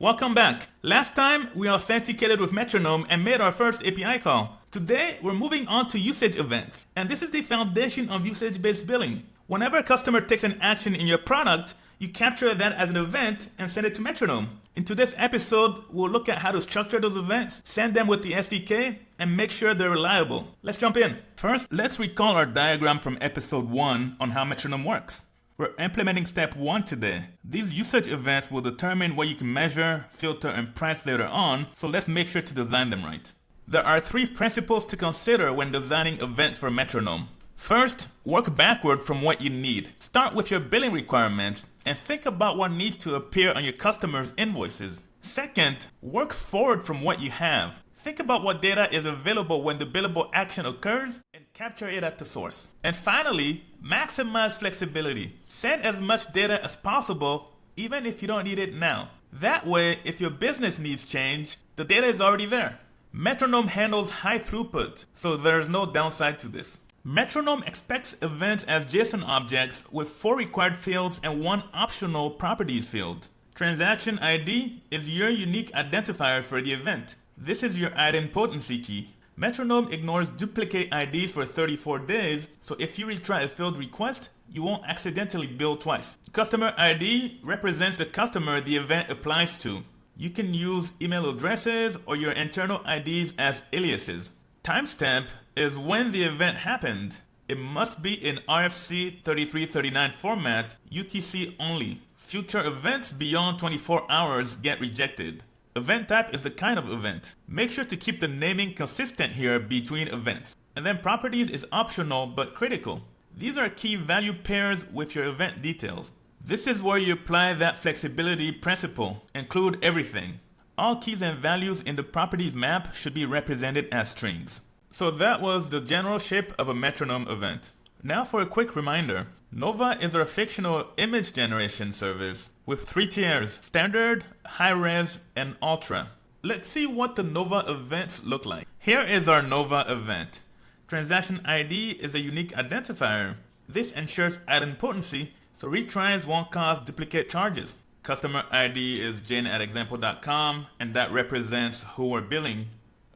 Welcome back. Last time, we authenticated with Metronome and made our first API call. Today, we're moving on to usage events, and this is the foundation of usage-based billing. Whenever a customer takes an action in your product, you capture that as an event and send it to Metronome. In today's episode, we'll look at how to structure those events, send them with the SDK, and make sure they're reliable. Let's jump in. First, let's recall our diagram from episode 1 on how Metronome works. We're implementing step 1 today. These usage events will determine what you can measure, filter, and price later on, so let's make sure to design them right. There are 3 principles to consider when designing events for Metronome. First, work backward from what you need. Start with your billing requirements and think about what needs to appear on your customers' invoices. Second, work forward from what you have. Think about what data is available when the billable action occurs and capture it at the source. And finally, maximize flexibility. Send as much data as possible, even if you don't need it now. That way, if your business needs change, the data is already there. Metronome handles high throughput, so there's no downside to this. Metronome expects events as JSON objects with 4 required fields and 1 optional properties field. Transaction ID is your unique identifier for the event. This is your idempotency key. Metronome ignores duplicate IDs for 34 days, so if you retry a failed request, you won't accidentally bill twice. Customer ID represents the customer the event applies to. You can use email addresses or your internal IDs as aliases. Timestamp is when the event happened. It must be in RFC 3339 format, UTC only. Future events beyond 24 hours get rejected. Event type is the kind of event. Make sure to keep the naming consistent here between events. And then properties is optional but critical. These are key value pairs with your event details. This is where you apply that flexibility principle. Include everything. All keys and values in the properties map should be represented as strings. So that was the general shape of a Metronome event. Now for a quick reminder. Nova is our fictional image generation service with 3 tiers: standard, high-res, and ultra. Let's see what the Nova events look like. Here is our Nova event. Transaction ID is a unique identifier. This ensures idempotency, so retries won't cause duplicate charges. Customer ID is jane@example.com, and that represents who we're billing.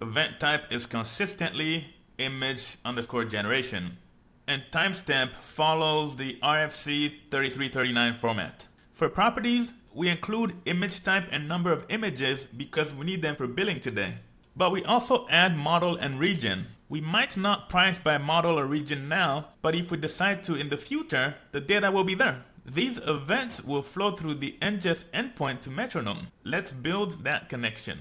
Event type is consistently image_generation. And timestamp follows the RFC 3339 format. For properties, we include image type and number of images because we need them for billing today. But we also add model and region. We might not price by model or region now, but if we decide to in the future, the data will be there. These events will flow through the ingest endpoint to Metronome. Let's build that connection.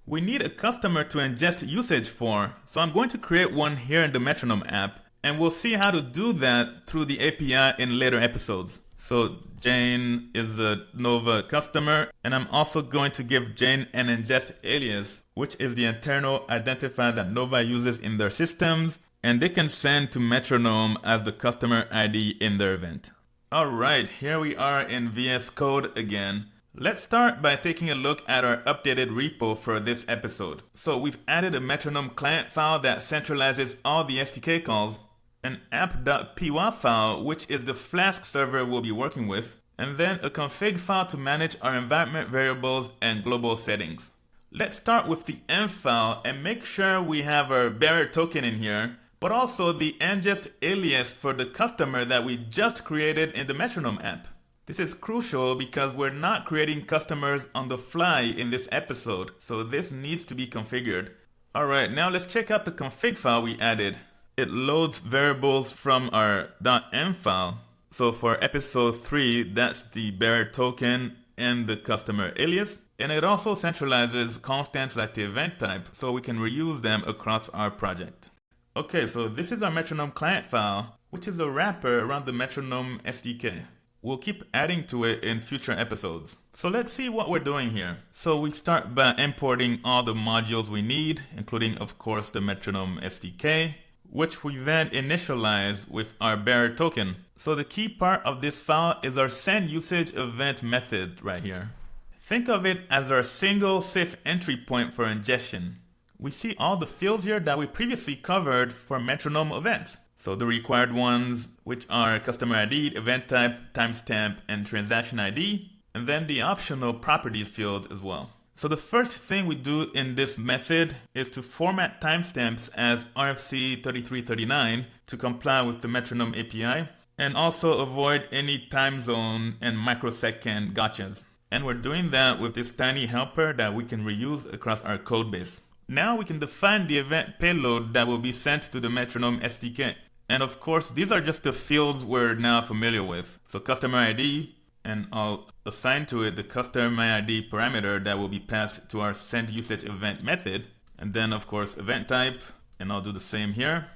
We need a customer to ingest usage for, so I'm going to create one here in the Metronome app, and we'll see how to do that through the API in later episodes. So Jane is a Nova customer, and I'm also going to give Jane an ingest alias, which is the internal identifier that Nova uses in their systems, and they can send to Metronome as the customer ID in their event. Alright, here we are in VS Code again. Let's start by taking a look at our updated repo for this episode. So we've added a MetronomeClient file that centralizes all the SDK calls, an app.py file, which is the Flask server we'll be working with, and then a config file to manage our environment variables and global settings. Let's start with the env file and make sure we have our bearer token in here, but also the ingest alias for the customer that we just created in the Metronome app. This is crucial because we're not creating customers on the fly in this episode, so this needs to be configured. Alright, now let's check out the config file we added. It loads variables from our .env file. So for episode 3, that's the bearer token and the customer alias. And it also centralizes constants like the event type, so we can reuse them across our project. Okay, so this is our MetronomeClient file, which is a wrapper around the Metronome SDK. We'll keep adding to it in future episodes. So let's see what we're doing here. So we start by importing all the modules we need, including of course the Metronome SDK, which we then initialize with our bearer token. So the key part of this file is our send usage event method right here. Think of it as our single safe entry point for ingestion. We see all the fields here that we previously covered for Metronome events. So the required ones, which are customer ID, event type, timestamp, and transaction ID. and then the optional properties field as well. So the first thing we do in this method is to format timestamps as RFC3339 to comply with the Metronome API, and also avoid any time zone and microsecond gotchas. And we're doing that with this tiny helper that we can reuse across our code base. Now we can define the event payload that will be sent to the Metronome SDK. And of course, these are just the fields we're now familiar with. So customer ID, and I'll assign to it the customer ID parameter that will be passed to our sendUsageEvent method. And then of course, event type, and I'll do the same here.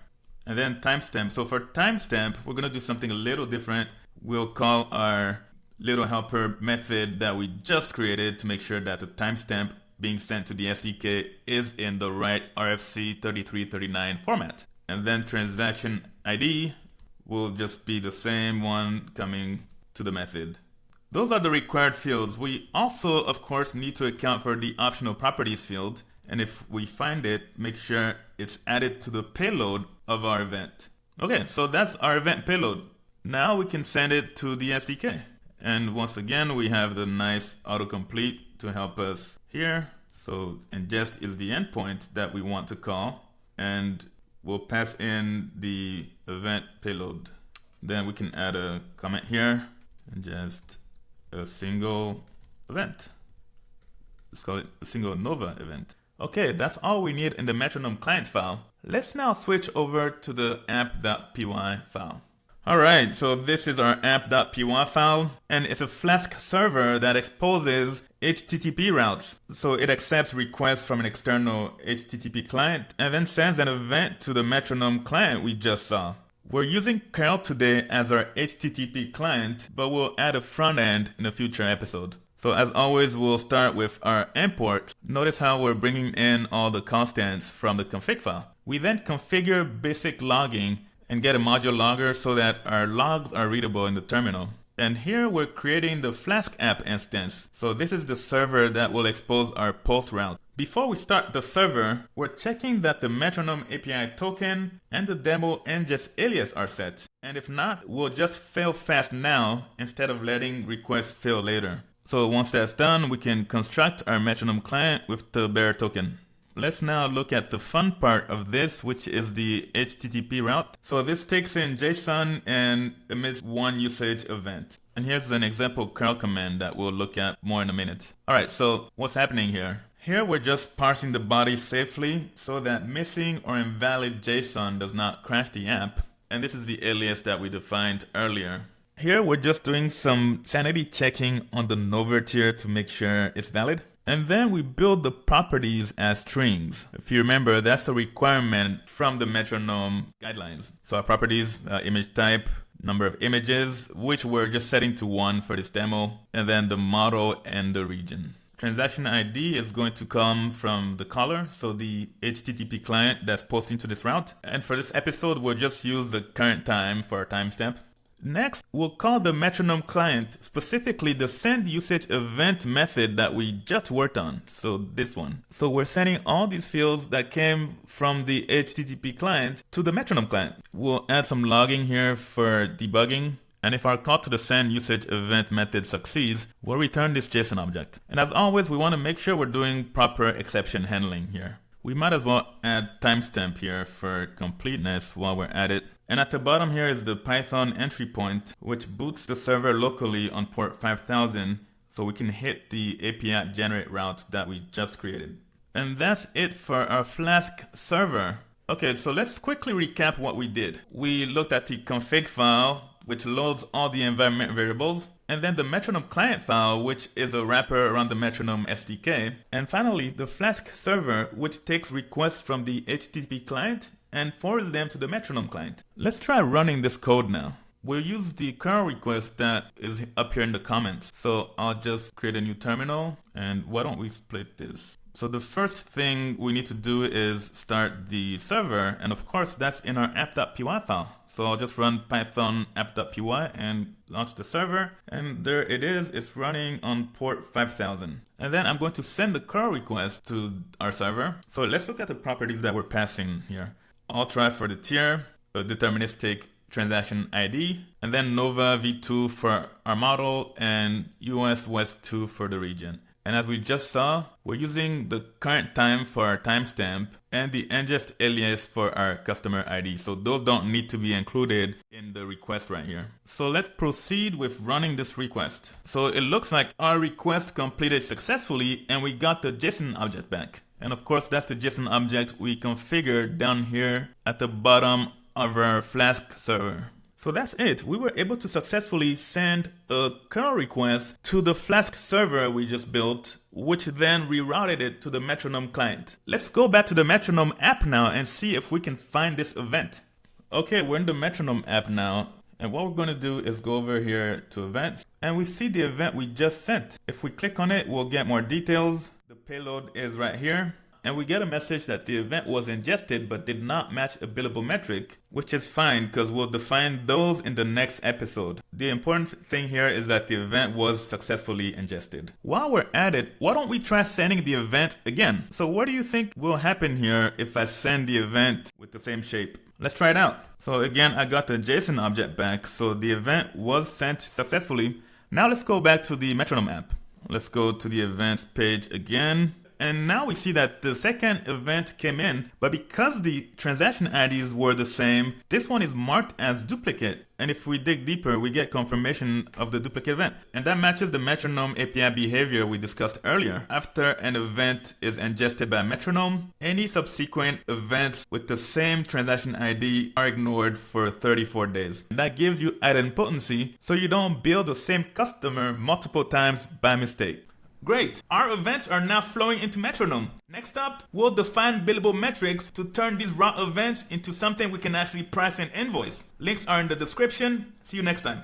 And then timestamp. So for timestamp, we're gonna do something a little different. We'll call our little helper method that we just created to make sure that the timestamp being sent to the SDK is in the right RFC3339 format. And then transaction ID will just be the same one coming to the method. Those are the required fields. We also, of course, need to account for the optional properties field. And if we find it, make sure it's added to the payload of our event. Okay, so that's our event payload. Now we can send it to the SDK. And once again, we have the nice autocomplete to help us here. So ingest is the endpoint that we want to call, and we'll pass in the event payload. Then we can add a comment here and just a single event. Let's call it a single Nova event. Okay, that's all we need in the MetronomeClient file. Let's now switch over to the app.py file. Alright, so this is our app.py file, and it's a Flask server that exposes HTTP routes. So it accepts requests from an external HTTP client and then sends an event to the Metronome client we just saw. We're using curl today as our HTTP client, but we'll add a front end in a future episode. So as always, we'll start with our import. Notice how we're bringing in all the constants from the config file. We then configure basic logging and get a module logger so that our logs are readable in the terminal. And here we're creating the Flask app instance. So this is the server that will expose our post route. Before we start the server, we're checking that the Metronome API token and the demo ingest alias are set. And if not, we'll just fail fast now instead of letting requests fail later. So once that's done, we can construct our Metronome client with the bearer token. Let's now look at the fun part of this, which is the HTTP route. So this takes in JSON and emits one usage event. And here's an example curl command that we'll look at more in a minute. All right, so what's happening here? Here we're just parsing the body safely so that missing or invalid JSON does not crash the app. And this is the alias that we defined earlier. Here we're just doing some sanity checking on the Nova tier to make sure it's valid. And then we build the properties as strings. If you remember, that's a requirement from the Metronome guidelines. So our properties, image type, number of images, which we're just setting to 1 for this demo, and then the model and the region. Transaction ID is going to come from the caller, so the HTTP client that's posting to this route. And for this episode, we'll just use the current time for our timestamp. Next, we'll call the Metronome client, specifically the sendUsageEvent method that we just worked on, so this one. So we're sending all these fields that came from the HTTP client to the Metronome client. We'll add some logging here for debugging, and if our call to the sendUsageEvent method succeeds, we'll return this JSON object. And as always, we want to make sure we're doing proper exception handling here. We might as well add timestamp here for completeness while we're at it. And at the bottom here is the Python entry point, which boots the server locally on port 5000 so we can hit the API generate route that we just created. And that's it for our Flask server. Okay, so let's quickly recap what we did. We looked at the config file, which loads all the environment variables, and then the Metronome client file, which is a wrapper around the Metronome SDK, and finally the Flask server, which takes requests from the HTTP client and forwards them to the Metronome client. Let's try running this code now. We'll use the curl request that is up here in the comments. So I'll just create a new terminal, and why don't we split this? So the first thing we need to do is start the server, and of course that's in our app.py file. So I'll just run python app.py and launch the server, and there it is, it's running on port 5000. And then I'm going to send the curl request to our server. So let's look at the properties that we're passing here. I'll try for the tier, a deterministic transaction ID, and then Nova v2 for our model and US West 2 for the region. And as we just saw, we're using the current time for our timestamp and the ingest alias for our customer ID. So those don't need to be included in the request right here. So let's proceed with running this request. So it looks like our request completed successfully and we got the JSON object back. And of course, that's the JSON object we configured down here at the bottom of our Flask server. So that's it. We were able to successfully send a curl request to the Flask server we just built, which then rerouted it to the Metronome client. Let's go back to the Metronome app now and see if we can find this event. Okay, we're in the Metronome app now. And what we're going to do is go over here to events, and we see the event we just sent. If we click on it, we'll get more details. The payload is right here. And we get a message that the event was ingested but did not match a billable metric, which is fine because we'll define those in the next episode. The important thing here is that the event was successfully ingested. While we're at it, why don't we try sending the event again? So what do you think will happen here if I send the event with the same shape? Let's try it out. So again, I got the JSON object back, so the event was sent successfully. Now let's go back to the Metronome app. Let's go to the events page again. And now we see that the second event came in, but because the transaction IDs were the same, this one is marked as duplicate. And if we dig deeper, we get confirmation of the duplicate event. And that matches the Metronome API behavior we discussed earlier. After an event is ingested by Metronome, any subsequent events with the same transaction ID are ignored for 34 days. And that gives you idempotency, so you don't bill the same customer multiple times by mistake. Great! Our events are now flowing into Metronome. Next up, we'll define billable metrics to turn these raw events into something we can actually price and invoice. Links are in the description. See you next time.